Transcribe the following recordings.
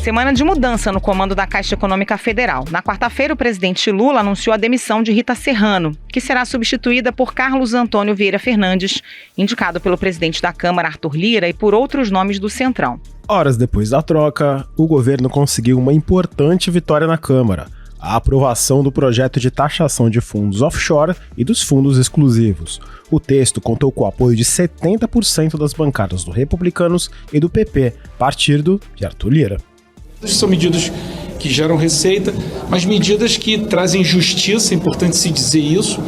Semana de mudança no comando da Caixa Econômica Federal. Na quarta-feira, o presidente Lula anunciou a demissão de Rita Serrano, que será substituída por Carlos Antônio Vieira Fernandes, indicado pelo presidente da Câmara, Arthur Lira, e por outros nomes do Centrão. Horas depois da troca, o governo conseguiu uma importante vitória na Câmara: a aprovação do projeto de taxação de fundos offshore e dos fundos exclusivos. O texto contou com o apoio de 70% das bancadas do Republicanos e do PP, partido de Arthur Lira. São medidas que geram receita, mas medidas que trazem justiça, é importante se dizer isso.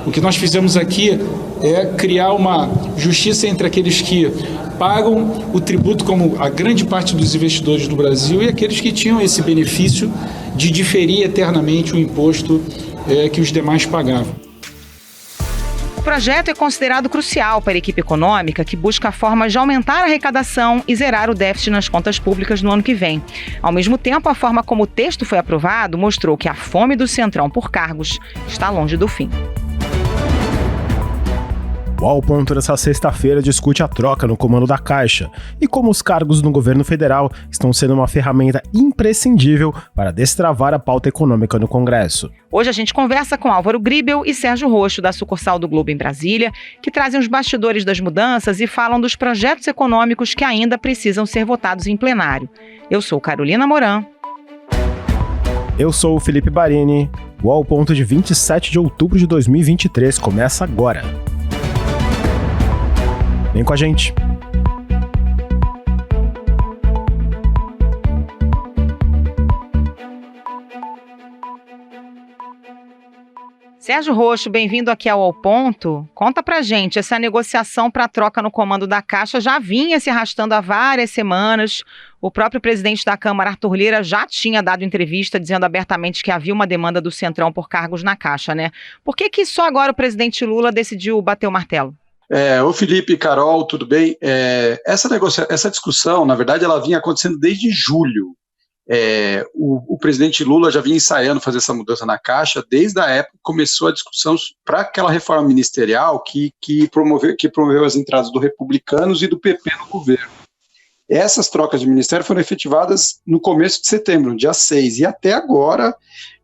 O que nós fizemos aqui é criar uma justiça entre aqueles que pagam o tributo, como a grande parte dos investidores do Brasil, e aqueles que tinham esse benefício de diferir eternamente o imposto que os demais pagavam. O projeto é considerado crucial para a equipe econômica, que busca formas de aumentar a arrecadação e zerar o déficit nas contas públicas no ano que vem. Ao mesmo tempo, a forma como o texto foi aprovado mostrou que a fome do Centrão por cargos está longe do fim. O Ao Ponto dessa sexta-feira discute a troca no comando da Caixa e como os cargos no governo federal estão sendo uma ferramenta imprescindível para destravar a pauta econômica no Congresso. Hoje a gente conversa com Álvaro Gribel e Sérgio Roxo, da sucursal do Globo em Brasília, que trazem os bastidores das mudanças e falam dos projetos econômicos que ainda precisam ser votados em plenário. Eu sou Carolina Moran. Eu sou o Felipe Barini. O Ao Ponto de 27 de outubro de 2023 começa agora. Vem com a gente. Sérgio Roxo, bem-vindo aqui ao Ponto. Conta pra gente, essa negociação para a troca no comando da Caixa já vinha se arrastando há várias semanas. O próprio presidente da Câmara, Arthur Lira, já tinha dado entrevista dizendo abertamente que havia uma demanda do Centrão por cargos na Caixa, né? Por que só agora o presidente Lula decidiu bater o martelo? Ô Felipe, Carol, tudo bem? Essa discussão, na verdade, ela vinha acontecendo desde julho. O presidente Lula já vinha ensaiando fazer essa mudança na Caixa desde a época que começou a discussão para aquela reforma ministerial que promoveu as entradas do Republicanos e do PP no governo. Essas trocas de ministério foram efetivadas no começo de setembro, no dia 6, e até agora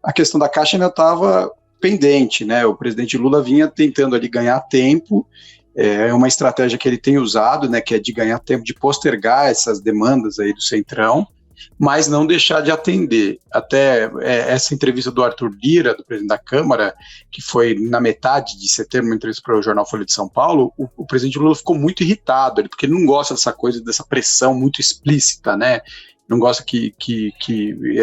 a questão da Caixa ainda estava pendente, né? O presidente Lula vinha tentando ali ganhar tempo. É uma estratégia que ele tem usado, né, que é de ganhar tempo, de postergar essas demandas aí do Centrão, mas não deixar de atender. Até essa entrevista do Arthur Lira, do presidente da Câmara, que foi na metade de setembro, uma entrevista para o jornal Folha de São Paulo, o presidente Lula ficou muito irritado, porque ele não gosta dessa coisa, dessa pressão muito explícita, né? Não gosta que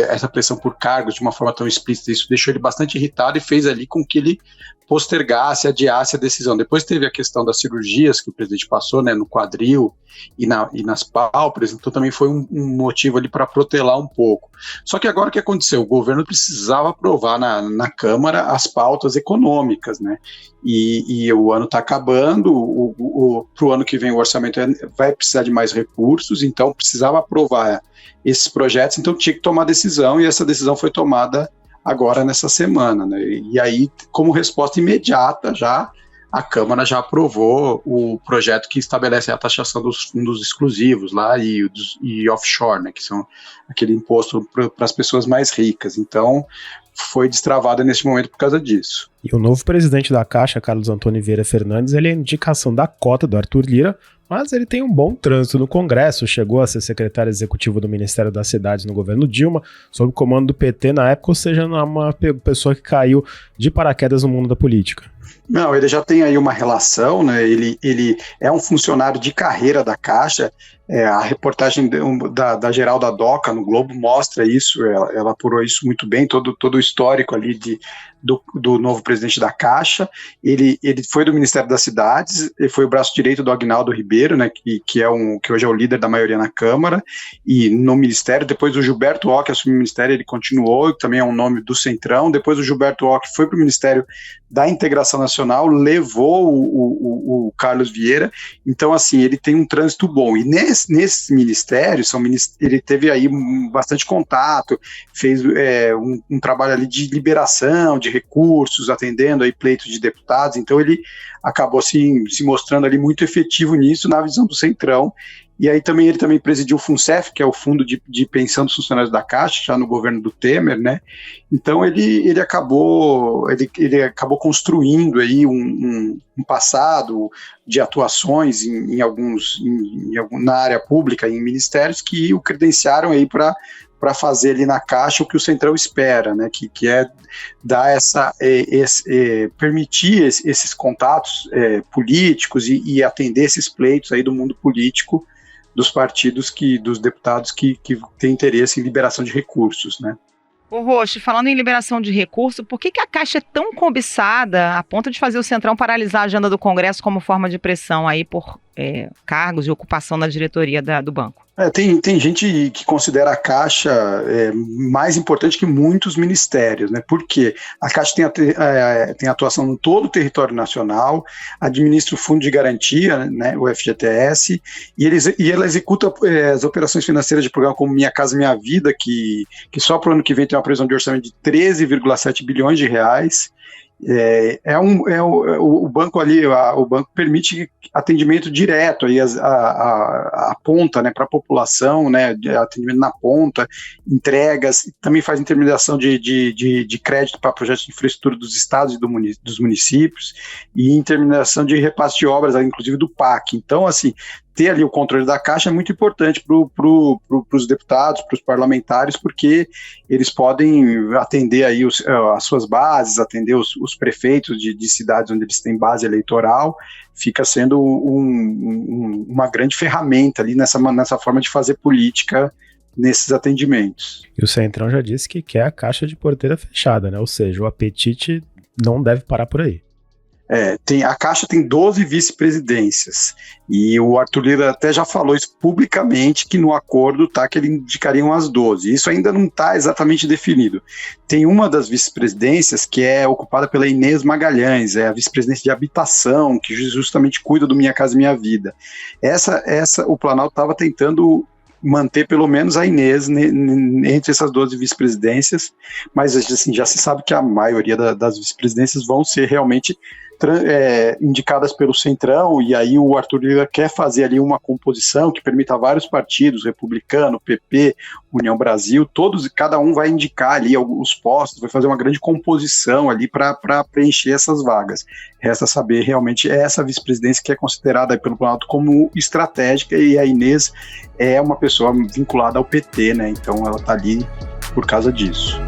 essa pressão por cargos de uma forma tão explícita. Isso deixou ele bastante irritado e fez ali com que ele postergasse, adiasse a decisão. Depois teve a questão das cirurgias que o presidente passou, né, no quadril e nas pálpebras, então também foi um motivo ali para protelar um pouco. Só que agora o que aconteceu? O governo precisava aprovar na Câmara as pautas econômicas, né? E o ano está acabando, para o ano que vem o orçamento vai precisar de mais recursos, então precisava aprovar esses projetos, então tinha que tomar decisão, e essa decisão foi tomada agora nessa semana, né? E aí, como resposta imediata, a Câmara já aprovou o projeto que estabelece a taxação dos fundos exclusivos lá e offshore, né, que são aquele imposto para as pessoas mais ricas. Então, foi destravada neste momento por causa disso. E o novo presidente da Caixa, Carlos Antônio Vieira Fernandes, ele é indicação da cota do Arthur Lira, mas ele tem um bom trânsito no Congresso, chegou a ser secretário executivo do Ministério das Cidades no governo Dilma, sob comando do PT na época, ou seja, uma pessoa que caiu de paraquedas no mundo da política. Não, ele já tem aí uma relação, né? Ele é um funcionário de carreira da Caixa. A reportagem da Geralda Doca no Globo mostra isso, ela apurou isso muito bem, todo o histórico ali do novo presidente da Caixa. Ele foi do Ministério das Cidades, ele foi o braço direito do Aguinaldo Ribeiro, né, que hoje é o líder da maioria na Câmara, e no Ministério. Depois o Gilberto Ock assumiu o Ministério, ele continuou, que também é um nome do Centrão. Depois o Gilberto Ock foi para o Ministério da Integração Nacional, levou o Carlos Vieira. Então, assim, ele tem um trânsito bom, e nesses ministérios, ele teve aí bastante contato, fez um trabalho ali de liberação de recursos, atendendo aí pleitos de deputados. Então ele acabou se mostrando ali muito efetivo nisso, na visão do Centrão, E aí também ele também presidiu o FUNCEF, que é o Fundo de Pensão dos Funcionários da Caixa, já no governo do Temer, né? Então ele acabou construindo aí um passado de atuações na área pública, em ministérios, que o credenciaram aí para fazer ali na Caixa o que o Centrão espera, né, que é dar permitir esses contatos políticos e atender esses pleitos aí do mundo político dos partidos, dos deputados que têm interesse em liberação de recursos, né. Ô Rocha, falando em liberação de recursos, por que a Caixa é tão cobiçada a ponto de fazer o Centrão paralisar a agenda do Congresso como forma de pressão aí por cargos e ocupação na diretoria do banco? Tem gente que considera a Caixa mais importante que muitos ministérios, né? Porque a Caixa tem atuação em todo o território nacional, administra o Fundo de Garantia, né, o FGTS, e ela executa as operações financeiras de programa como Minha Casa Minha Vida, que só para o ano que vem tem uma previsão de orçamento de 13,7 bilhões de reais. O banco ali, o banco permite atendimento direto aí a ponta, né, para a população, né, atendimento na ponta, entregas, também faz intermediação de crédito para projetos de infraestrutura dos estados e dos municípios, e intermediação de repasse de obras, inclusive do PAC. Então, assim, ter ali o controle da Caixa é muito importante para os deputados, para os parlamentares, porque eles podem atender aí as suas bases, atender os prefeitos de cidades onde eles têm base eleitoral. Fica sendo uma grande ferramenta ali nessa forma de fazer política nesses atendimentos. E o Centrão já disse que quer a Caixa de porteira fechada, né? Ou seja, o apetite não deve parar por aí. A Caixa tem 12 vice-presidências, e o Arthur Lira até já falou isso publicamente, que no acordo que ele indicaria as 12. Isso ainda não está exatamente definido. Tem uma das vice-presidências que é ocupada pela Inês Magalhães, é a vice-presidência de habitação, que justamente cuida do Minha Casa Minha Vida. O Planalto estava tentando manter pelo menos a Inês entre essas 12 vice-presidências, mas assim, já se sabe que a maioria das vice-presidências vão ser realmente indicadas pelo Centrão, e aí o Arthur Lira quer fazer ali uma composição que permita vários partidos, Republicano, PP, União Brasil, cada um vai indicar ali os postos, vai fazer uma grande composição ali para preencher essas vagas. Resta saber realmente essa vice-presidência que é considerada pelo Planalto como estratégica, e a Inês é uma pessoa vinculada ao PT, né? Então ela está ali por causa disso.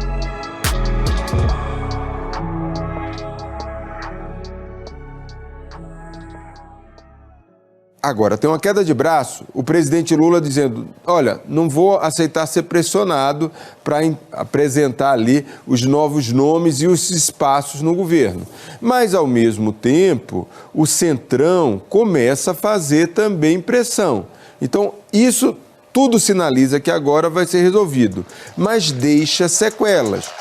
Agora, tem uma queda de braço, o presidente Lula dizendo, olha, não vou aceitar ser pressionado para apresentar ali os novos nomes e os espaços no governo. Mas, ao mesmo tempo, o Centrão começa a fazer também pressão. Então, isso tudo sinaliza que agora vai ser resolvido, mas deixa sequelas.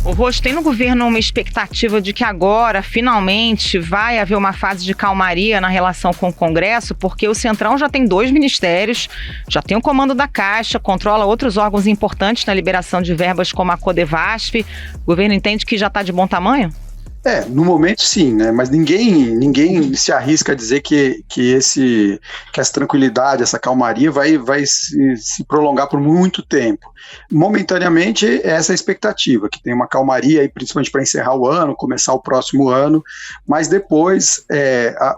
O Rocha, tem no governo uma expectativa de que agora, finalmente, vai haver uma fase de calmaria na relação com o Congresso, porque o Centrão já tem 2 ministérios, já tem o comando da Caixa, controla outros órgãos importantes na liberação de verbas como a Codevasf. O governo entende que já está de bom tamanho? No momento sim, né? Mas ninguém se arrisca a dizer que essa tranquilidade, essa calmaria vai se prolongar por muito tempo. Momentaneamente, essa é a expectativa, que tem uma calmaria aí, principalmente para encerrar o ano, começar o próximo ano, mas depois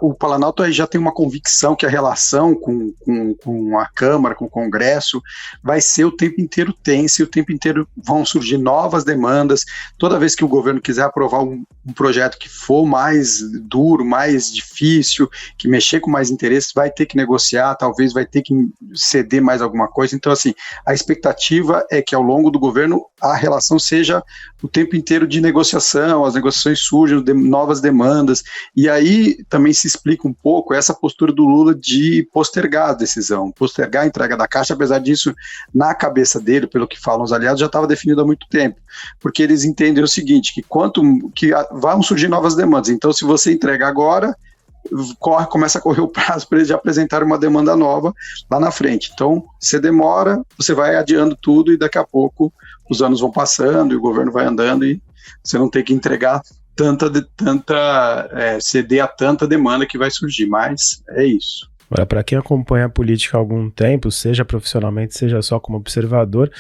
o Planalto aí já tem uma convicção que a relação com a Câmara, com o Congresso, vai ser o tempo inteiro tensa, e o tempo inteiro vão surgir novas demandas. Toda vez que o governo quiser aprovar um projeto que for mais duro, mais difícil, que mexer com mais interesses, vai ter que negociar, talvez vai ter que ceder mais alguma coisa. Então, assim, a expectativa é que ao longo do governo a relação seja o tempo inteiro de negociação, as negociações surgem, novas demandas, e aí também se explica um pouco essa postura do Lula de postergar a decisão, postergar a entrega da Caixa. Apesar disso, na cabeça dele, pelo que falam os aliados, já estava definido há muito tempo, porque eles entendem o seguinte, que vão surgir novas demandas, então se você entrega agora, começa a correr o prazo para eles já apresentarem uma demanda nova lá na frente. Então, você demora, você vai adiando tudo, e daqui a pouco os anos vão passando e o governo vai andando, e você não tem que entregar ceder a tanta demanda que vai surgir, mas é isso. Agora, para quem acompanha a política há algum tempo, seja profissionalmente, seja só como observador,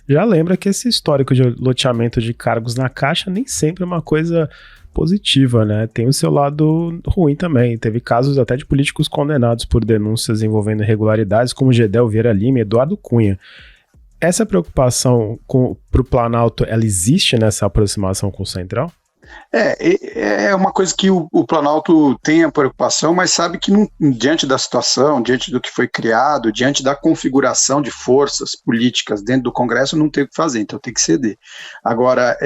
já lembra que esse histórico de loteamento de cargos na Caixa nem sempre é uma coisa positiva, né? Tem o seu lado ruim também. Teve casos até de políticos condenados por denúncias envolvendo irregularidades, como Gedel Vieira Lima e Eduardo Cunha. Essa preocupação para o Planalto, ela existe nessa aproximação com o Centrão? É uma coisa que o Planalto tem a preocupação, mas sabe que diante da situação, diante do que foi criado, diante da configuração de forças políticas dentro do Congresso, não tem o que fazer, então tem que ceder. Agora,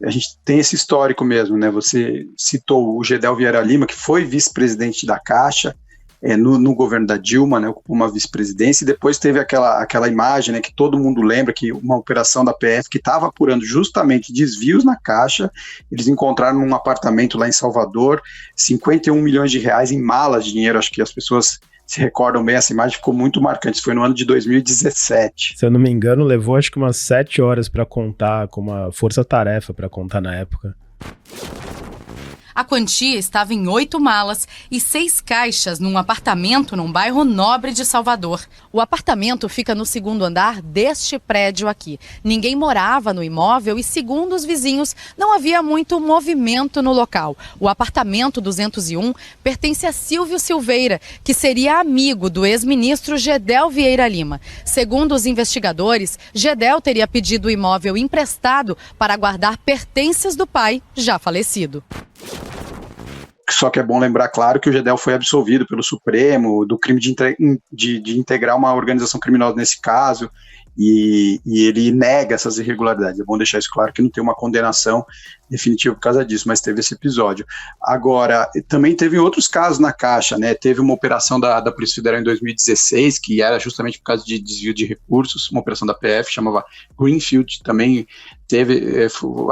a gente tem esse histórico mesmo, né? Você citou o Gedel Vieira Lima, que foi vice-presidente da Caixa, no governo da Dilma, né, ocupou uma vice-presidência, e depois teve aquela imagem, né, que todo mundo lembra, que uma operação da PF que estava apurando justamente desvios na Caixa, eles encontraram num apartamento lá em Salvador, 51 milhões de reais em malas de dinheiro. Acho que as pessoas se recordam bem, essa imagem ficou muito marcante, isso foi no ano de 2017. Se eu não me engano, levou acho que umas 7 horas para contar, com uma força-tarefa para contar na época. A quantia estava em 8 malas e 6 caixas num apartamento num bairro nobre de Salvador. O apartamento fica no segundo andar deste prédio aqui. Ninguém morava no imóvel e, segundo os vizinhos, não havia muito movimento no local. O apartamento 201 pertence a Silvio Silveira, que seria amigo do ex-ministro Gedel Vieira Lima. Segundo os investigadores, Gedel teria pedido o imóvel emprestado para guardar pertences do pai, já falecido. Só que é bom lembrar, claro, que o Gedel foi absolvido pelo Supremo do crime de integrar uma organização criminosa nesse caso, e ele nega essas irregularidades. É bom deixar isso claro, que não tem uma condenação definitiva por causa disso, mas teve esse episódio. Agora, também teve outros casos na Caixa, né? Teve uma operação da Polícia Federal em 2016, que era justamente por causa de desvio de recursos, uma operação da PF, chamava Greenfield, também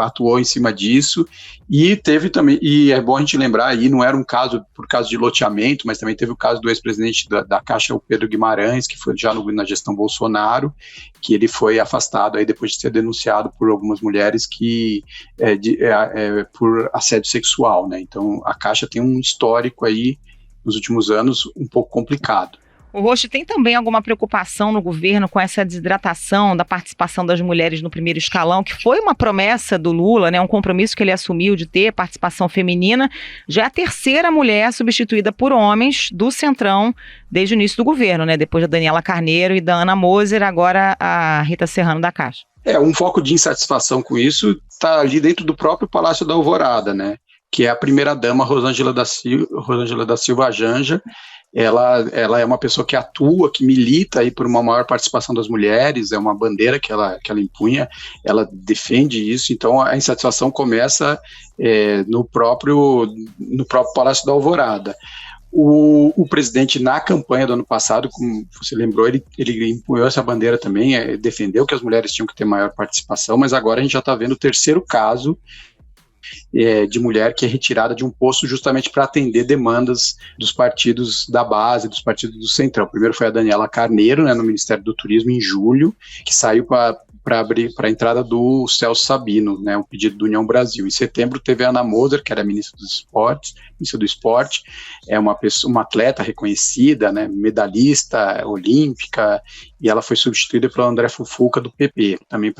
atuou em cima disso, e teve também, e é bom a gente lembrar aí, não era um caso por causa de loteamento, mas também teve o caso do ex-presidente da Caixa, o Pedro Guimarães, que foi já na gestão Bolsonaro, que ele foi afastado aí depois de ser denunciado por algumas mulheres por assédio sexual, né? Então a Caixa tem um histórico aí nos últimos anos um pouco complicado. O Rocha, tem também alguma preocupação no governo com essa desidratação da participação das mulheres no primeiro escalão, que foi uma promessa do Lula, né, um compromisso que ele assumiu de ter participação feminina? Já é a terceira mulher substituída por homens do Centrão desde o início do governo, né, depois da Daniela Carneiro e da Ana Moser, agora a Rita Serrano da Caixa. Um foco de insatisfação com isso está ali dentro do próprio Palácio da Alvorada, né, que é a primeira-dama Rosângela da Silva Janja. Ela é uma pessoa que atua, que milita aí por uma maior participação das mulheres, é uma bandeira que ela empunha, ela defende isso, então a insatisfação começa no próprio Palácio da Alvorada. O presidente, na campanha do ano passado, como você lembrou, ele empunhou essa bandeira também, defendeu que as mulheres tinham que ter maior participação, mas agora a gente já está vendo o terceiro caso de mulher que é retirada de um posto justamente para atender demandas dos partidos da base, dos partidos do Centrão. Primeiro foi a Daniela Carneiro, né, no Ministério do Turismo, em julho, que saiu para a entrada do Celso Sabino, né, um pedido do União Brasil. Em setembro teve a Ana Moser, que era ministra do Esporte, uma atleta reconhecida, né, medalhista olímpica, e ela foi substituída pelo André Fufuca do PP, também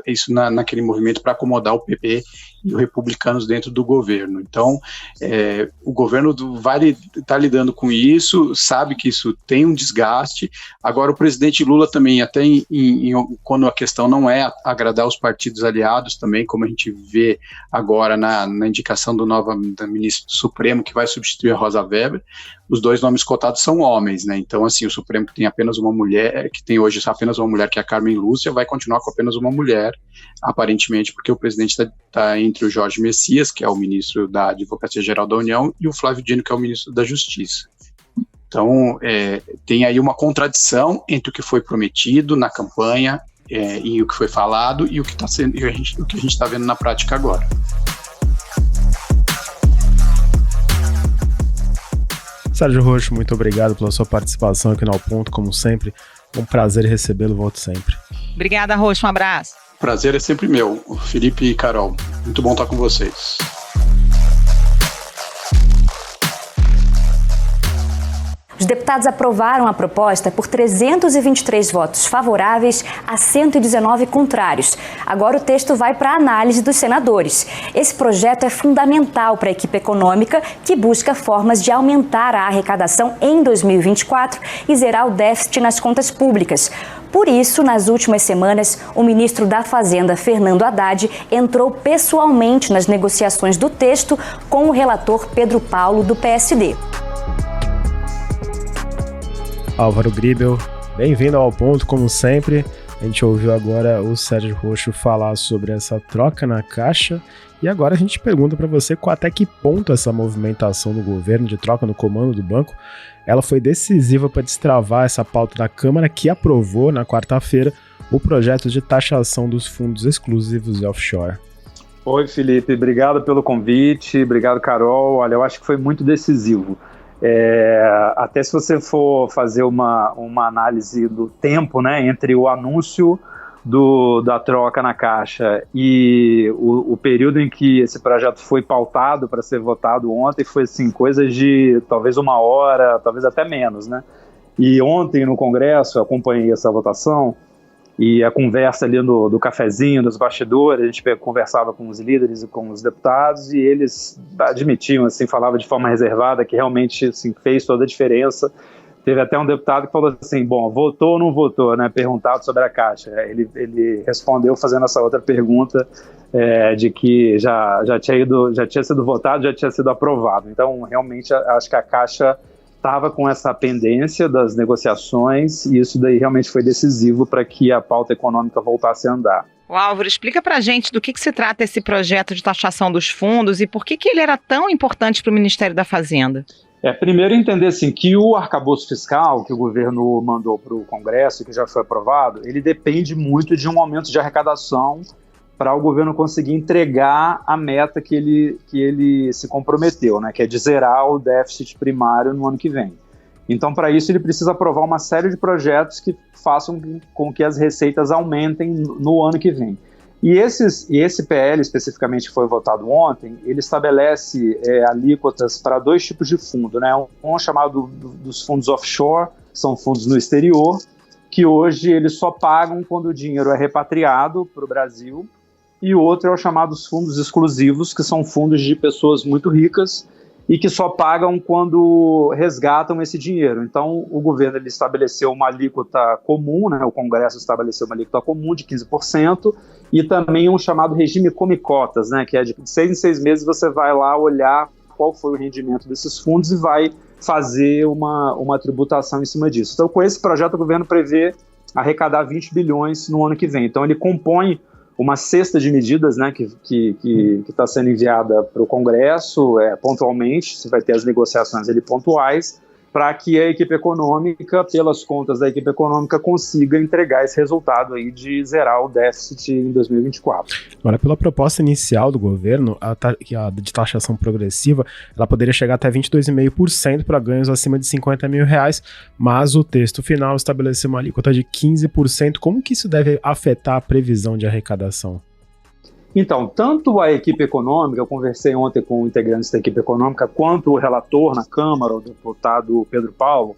isso naquele movimento para acomodar o PP e os republicanos dentro do governo. Então, o governo vai estar lidando com isso, sabe que isso tem um desgaste. Agora, o presidente Lula também, até quando a questão não é agradar os partidos aliados também, como a gente vê agora na indicação do ministro do Supremo, que vai substituir a Rosa Weber, os dois nomes cotados são homens, né? Então, assim, o Supremo que tem apenas uma mulher, que tem hoje apenas uma mulher, que é a Carmen Lúcia, vai continuar com apenas uma mulher, aparentemente, porque o presidente está entre o Jorge Messias, que é o ministro da Advocacia Geral da União, e o Flávio Dino, que é o ministro da Justiça. Então, tem aí uma contradição entre o que foi prometido na campanha e o que foi falado e o que a gente está vendo na prática agora. Sérgio Roxo, muito obrigado pela sua participação aqui no Ao Ponto, como sempre. Um prazer recebê-lo, volto sempre. Obrigada, Roxo, um abraço. Prazer é sempre meu, Felipe e Carol. Muito bom estar com vocês. Os deputados aprovaram a proposta por 323 votos favoráveis a 119 contrários. Agora o texto vai para a análise dos senadores. Esse projeto é fundamental para a equipe econômica, que busca formas de aumentar a arrecadação em 2024 e zerar o déficit nas contas públicas. Por isso, nas últimas semanas, o ministro da Fazenda, Fernando Haddad, entrou pessoalmente nas negociações do texto com o relator Pedro Paulo, do PSD. Álvaro Gribel, bem-vindo ao Ponto, como sempre. A gente ouviu agora o Sérgio Roxo falar sobre essa troca na Caixa e agora a gente pergunta para você até que ponto essa movimentação do governo de troca no comando do banco ela foi decisiva para destravar essa pauta da Câmara, que aprovou na quarta-feira o projeto de taxação dos fundos exclusivos e offshore. Oi, Felipe, obrigado pelo convite, obrigado, Carol. Olha, eu acho que foi muito decisivo. Até se você for fazer uma análise do tempo, né, entre o anúncio da troca na Caixa e o período em que esse projeto foi pautado para ser votado ontem, foi assim, coisas de talvez 1 hora, talvez até menos, né? E ontem no Congresso eu acompanhei essa votação e a conversa ali do cafezinho, dos bastidores, a gente conversava com os líderes e com os deputados e eles admitiam, assim, falavam de forma reservada que realmente assim, fez toda a diferença. Teve até um deputado que falou assim, bom, votou ou não votou, né, perguntado sobre a Caixa. Ele respondeu fazendo essa outra pergunta de que já tinha sido votado, já tinha sido aprovado. Então, realmente, acho que a Caixa estava com essa pendência das negociações e isso daí realmente foi decisivo para que a pauta econômica voltasse a andar. Álvaro, explica pra gente do que se trata esse projeto de taxação dos fundos e por que ele era tão importante para o Ministério da Fazenda. Primeiro entender assim, que o arcabouço fiscal que o governo mandou para o Congresso e que já foi aprovado, ele depende muito de um aumento de arrecadação para o governo conseguir entregar a meta que ele se comprometeu, né, que é de zerar o déficit primário no ano que vem. Então, para isso, ele precisa aprovar uma série de projetos que façam com que as receitas aumentem no ano que vem. E esse PL, especificamente, que foi votado ontem, ele estabelece alíquotas para 2 tipos de fundo, né? Um chamado dos fundos offshore, que são fundos no exterior, que hoje eles só pagam quando o dinheiro é repatriado para o Brasil, e o outro é o chamado dos fundos exclusivos, que são fundos de pessoas muito ricas e que só pagam quando resgatam esse dinheiro. Então, o governo ele estabeleceu uma alíquota comum, né? O Congresso estabeleceu uma alíquota comum de 15%, e também um chamado regime come-cotas, né? Que é de 6 em 6 meses você vai lá olhar qual foi o rendimento desses fundos e vai fazer uma tributação em cima disso. Então, com esse projeto, o governo prevê arrecadar 20 bilhões no ano que vem. Então, ele compõe uma cesta de medidas, né, que está sendo enviada para o Congresso pontualmente, você vai ter as negociações ali pontuais, para que a equipe econômica, pelas contas da equipe econômica, consiga entregar esse resultado aí de zerar o déficit em 2024. Agora, pela proposta inicial do governo, a de taxação progressiva, ela poderia chegar até 22,5% para ganhos acima de R$50 mil, mas o texto final estabeleceu uma alíquota de 15%. Como que isso deve afetar a previsão de arrecadação? Então, tanto a equipe econômica, eu conversei ontem com integrantes da equipe econômica, quanto o relator na Câmara, o deputado Pedro Paulo,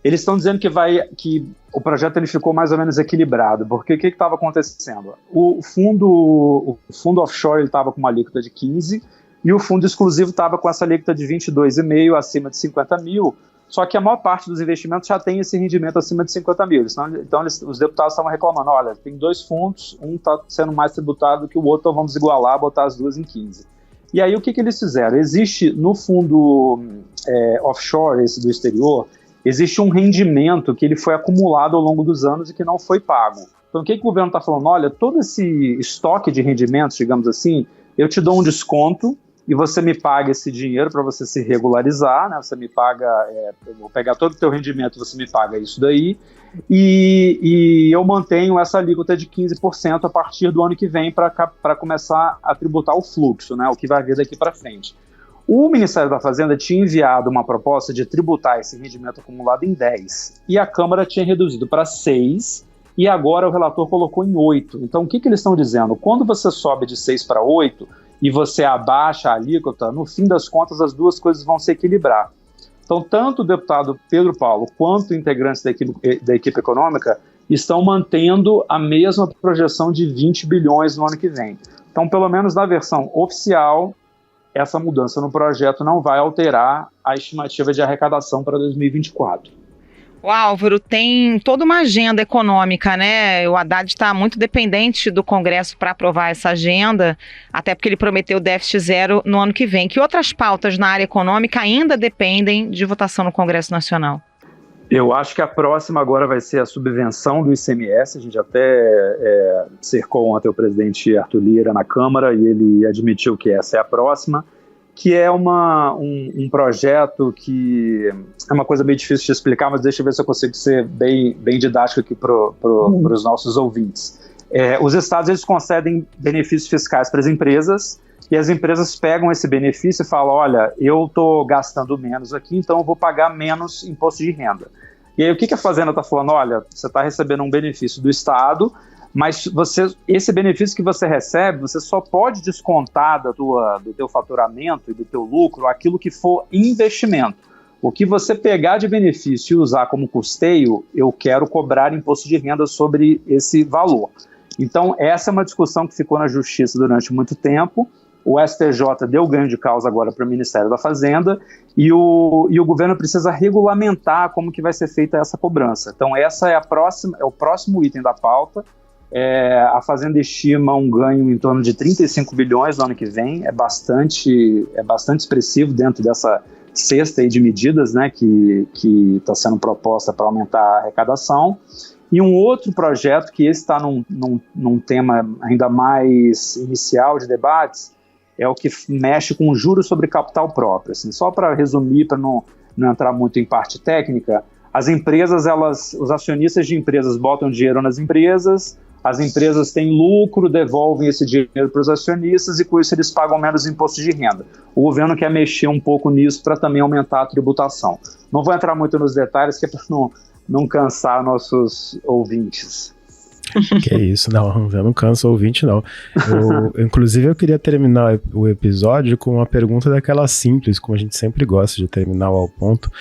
eles estão dizendo que o projeto ele ficou mais ou menos equilibrado, porque o que estava acontecendo? O fundo offshore estava com uma alíquota de 15% e o fundo exclusivo estava com essa alíquota de 22,5% acima de 50 mil, só que a maior parte dos investimentos já tem esse rendimento acima de 50 mil. Então os deputados estavam reclamando, olha, tem 2 fundos, um está sendo mais tributado que o outro, então vamos igualar, botar as duas em 15%. E aí o que eles fizeram? Existe no fundo offshore, esse do exterior, existe um rendimento que ele foi acumulado ao longo dos anos e que não foi pago. Então o que o governo está falando? Olha, todo esse estoque de rendimentos, digamos assim, eu te dou um desconto, e você me paga esse dinheiro para você se regularizar, né? Você me paga, eu vou pegar todo o teu rendimento, você me paga isso daí, e eu mantenho essa alíquota de 15% a partir do ano que vem para começar a tributar o fluxo, né? O que vai vir daqui para frente. O Ministério da Fazenda tinha enviado uma proposta de tributar esse rendimento acumulado em 10%, e a Câmara tinha reduzido para 6%, e agora o relator colocou em 8%. Então, o que eles estão dizendo? Quando você sobe de 6% para 8%, e você abaixa a alíquota, no fim das contas as duas coisas vão se equilibrar. Então, tanto o deputado Pedro Paulo quanto integrantes da equipe econômica estão mantendo a mesma projeção de 20 bilhões no ano que vem. Então, pelo menos na versão oficial, essa mudança no projeto não vai alterar a estimativa de arrecadação para 2024. O Álvaro, tem toda uma agenda econômica, né? O Haddad está muito dependente do Congresso para aprovar essa agenda, até porque ele prometeu déficit zero no ano que vem. Que outras pautas na área econômica ainda dependem de votação no Congresso Nacional? Eu acho que a próxima agora vai ser a subvenção do ICMS. A gente até cercou ontem o presidente Arthur Lira na Câmara e ele admitiu que essa é a próxima, que é um projeto que é uma coisa meio difícil de explicar, mas deixa eu ver se eu consigo ser bem didático aqui para os nossos ouvintes. Os estados eles concedem benefícios fiscais para as empresas e as empresas pegam esse benefício e falam, olha, eu estou gastando menos aqui, então eu vou pagar menos imposto de renda. E aí o que a Fazenda está falando? Olha, você está recebendo um benefício do Estado, mas esse benefício que você recebe, você só pode descontar do teu faturamento e do teu lucro aquilo que for investimento. O que você pegar de benefício e usar como custeio, eu quero cobrar imposto de renda sobre esse valor. Então, essa é uma discussão que ficou na Justiça durante muito tempo. O STJ deu ganho de causa agora para o Ministério da Fazenda e o governo precisa regulamentar como que vai ser feita essa cobrança. Então, essa é o próximo item da pauta. A Fazenda estima um ganho em torno de 35 bilhões no ano que vem, é bastante expressivo dentro dessa cesta aí de medidas, né, que está sendo proposta para aumentar a arrecadação. E um outro projeto, que esse está num tema ainda mais inicial de debates, é o que mexe com juros sobre capital próprio. Assim, só para resumir, para não entrar muito em parte técnica, as empresas, os acionistas de empresas botam dinheiro nas empresas, as empresas têm lucro, devolvem esse dinheiro para os acionistas e com isso eles pagam menos imposto de renda. O governo quer mexer um pouco nisso para também aumentar a tributação. Não vou entrar muito nos detalhes, que é para não cansar nossos ouvintes. Que isso, não, eu não canso o ouvinte, não. Inclusive, eu queria terminar o episódio com uma pergunta daquela simples, como a gente sempre gosta de terminar ao ponto.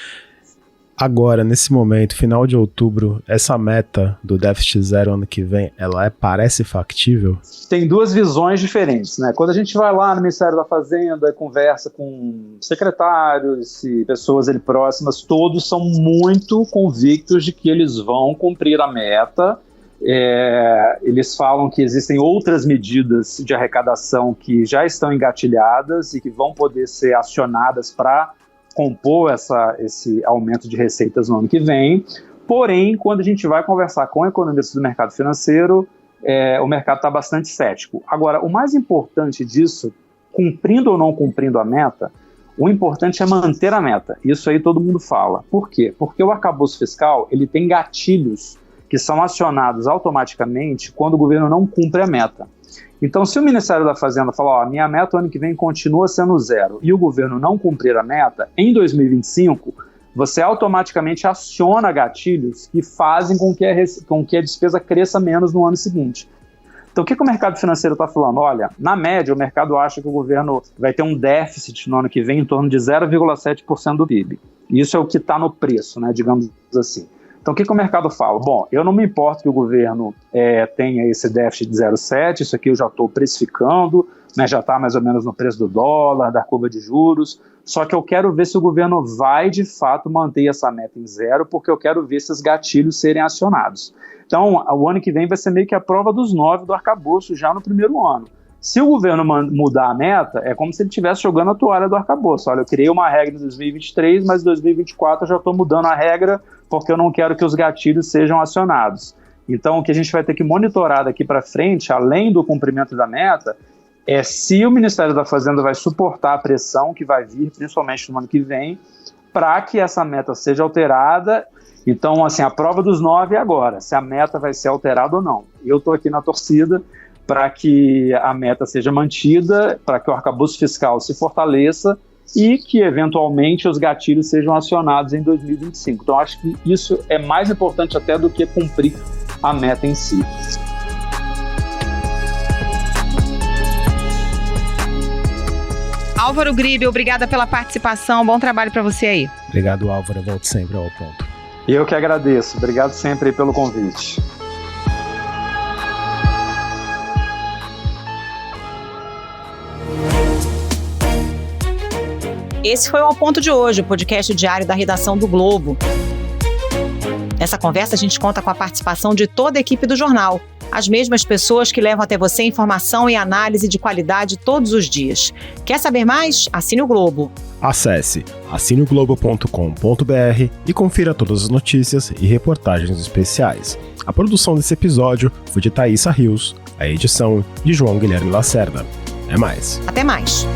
Agora, nesse momento, final de outubro, essa meta do déficit zero ano que vem, ela parece factível? Tem duas visões diferentes, né? Quando a gente vai lá no Ministério da Fazenda, conversa com secretários e pessoas ali próximas, todos são muito convictos de que eles vão cumprir a meta. Eles falam que existem outras medidas de arrecadação que já estão engatilhadas e que vão poder ser acionadas para compor esse aumento de receitas no ano que vem. Porém, quando a gente vai conversar com economistas do mercado financeiro, o mercado está bastante cético. Agora, o mais importante disso, cumprindo ou não cumprindo a meta, o importante é manter a meta. Isso aí todo mundo fala. Por quê? Porque o arcabouço fiscal ele tem gatilhos que são acionados automaticamente quando o governo não cumpre a meta. Então, se o Ministério da Fazenda falar, minha meta ano que vem continua sendo zero, e o governo não cumprir a meta, em 2025, você automaticamente aciona gatilhos que fazem com que a despesa cresça menos no ano seguinte. Então, o que o mercado financeiro está falando? Olha, na média, o mercado acha que o governo vai ter um déficit no ano que vem em torno de 0,7% do PIB. Isso é o que está no preço, né, digamos assim. Então, o que o mercado fala? Bom, eu não me importo que o governo tenha esse déficit de 0,7%, isso aqui eu já estou precificando, né, já está mais ou menos no preço do dólar, da curva de juros, só que eu quero ver se o governo vai, de fato, manter essa meta em zero, porque eu quero ver esses gatilhos serem acionados. Então, o ano que vem vai ser meio que a prova dos 9 do arcabouço já no primeiro ano. Se o governo mudar a meta, é como se ele estivesse jogando a toalha do arcabouço. Olha, eu criei uma regra em 2023, mas em 2024 eu já estou mudando a regra porque eu não quero que os gatilhos sejam acionados. Então, o que a gente vai ter que monitorar daqui para frente, além do cumprimento da meta, é se o Ministério da Fazenda vai suportar a pressão que vai vir, principalmente no ano que vem, para que essa meta seja alterada. Então, assim, a prova dos 9 é agora, se a meta vai ser alterada ou não. Eu estou aqui na torcida para que a meta seja mantida, para que o arcabouço fiscal se fortaleça e que, eventualmente, os gatilhos sejam acionados em 2025. Então, acho que isso é mais importante até do que cumprir a meta em si. Álvaro Gribe, obrigada pela participação. Bom trabalho para você aí. Obrigado, Álvaro. Volte sempre ao ponto. E eu que agradeço. Obrigado sempre pelo convite. Esse foi o Ao Ponto de hoje, o podcast diário da redação do Globo. Nessa conversa a gente conta com a participação de toda a equipe do jornal, as mesmas pessoas que levam até você informação e análise de qualidade todos os dias. Quer saber mais? Assine o Globo. Acesse assineoglobo.com.br e confira todas as notícias e reportagens especiais. A produção desse episódio foi de Thaisa Rios, a edição de João Guilherme Lacerda. Até mais. Até mais.